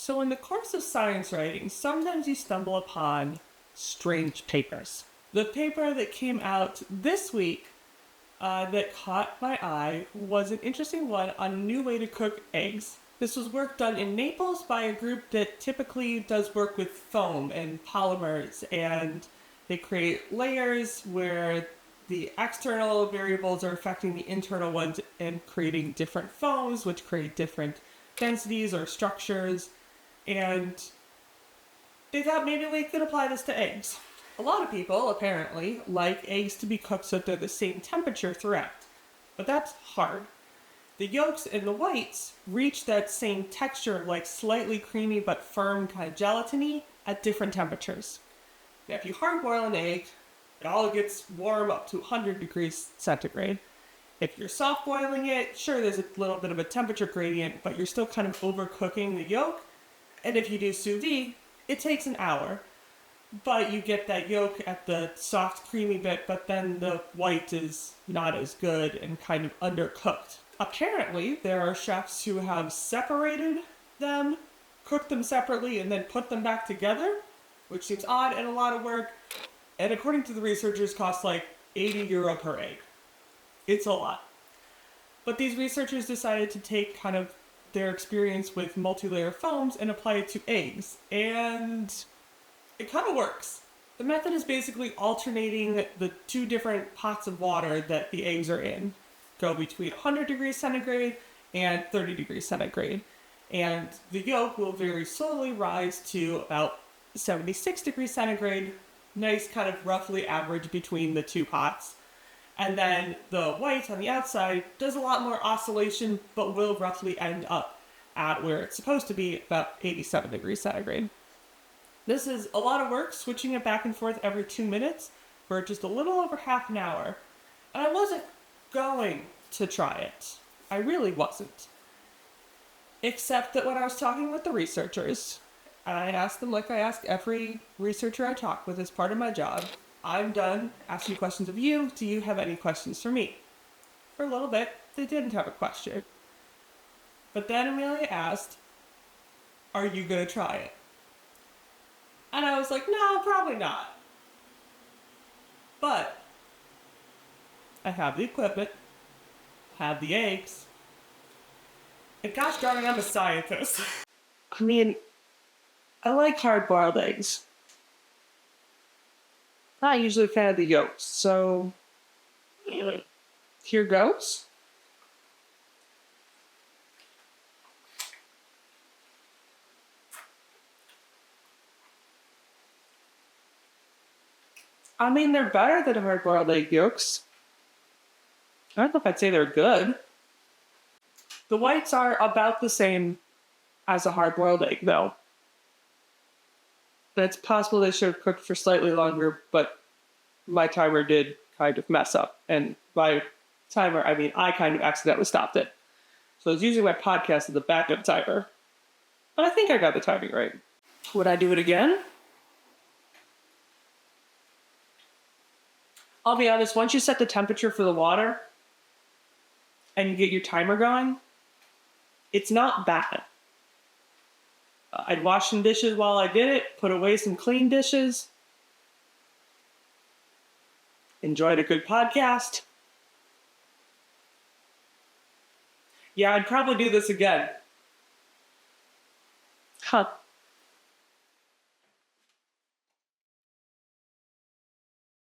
So in the course of science writing, sometimes you stumble upon strange papers. The paper that came out this week that caught my eye was an interesting one on a new way to cook eggs. This was work done in Naples by a group that typically does work with foam and polymers, and they create layers where the external variables are affecting the internal ones and creating different foams, which create different densities or structures. And they thought maybe we could apply this to eggs. A lot of people, apparently, like eggs to be cooked so that they're the same temperature throughout. But that's hard. The yolks and the whites reach that same texture, like slightly creamy but firm, kind of gelatiny, at different temperatures. Now, if you hard boil an egg, it all gets warm up to 100 degrees centigrade. If you're soft boiling it, sure, there's a little bit of a temperature gradient, but you're still kind of overcooking the yolk. And if you do sous vide, it takes an hour. But you get that yolk at the soft, creamy bit, but then the white is not as good and kind of undercooked. Apparently, there are chefs who have separated them, cooked them separately, and then put them back together, which seems odd and a lot of work. And according to the researchers, costs like €80 per egg. It's a lot. But these researchers decided to take kind of their experience with multi-layer foams and apply it to eggs. And it kind of works. The method is basically alternating the two different pots of water that the eggs are in. Go between 100 degrees centigrade and 30 degrees centigrade. And the yolk will very slowly rise to about 76 degrees centigrade. Nice kind of roughly average between the two pots. And then the white on the outside does a lot more oscillation, but will roughly end up at where it's supposed to be, about 87 degrees centigrade. This is a lot of work, switching it back and forth every 2 minutes for just a little over half an hour. And I wasn't going to try it. I really wasn't. Except that when I was talking with the researchers, and I asked them like I ask every researcher I talk with as part of my job, I'm done asking questions of you. Do you have any questions for me? For a little bit, they didn't have a question. But then Amelia asked, are you going to try it? And I was like, no, probably not. But I have the equipment, have the eggs, and gosh darn it, I'm a scientist. I mean, I like hard-boiled eggs. Not usually a fan of the yolks, so here goes. I mean, they're better than hard-boiled egg yolks. I don't know if I'd say they're good. The whites are about the same as a hard-boiled egg, though. It's possible they should have cooked for slightly longer, but my timer did kind of mess up. And by timer, I mean I kind of accidentally stopped it. So I was using my podcast as the backup timer. But I think I got the timing right. Would I do it again? I'll be honest, once you set the temperature for the water and you get your timer going, it's not bad. I'd wash some dishes while I did it, put away some clean dishes, enjoyed a good podcast. Yeah, I'd probably do this again. Huh.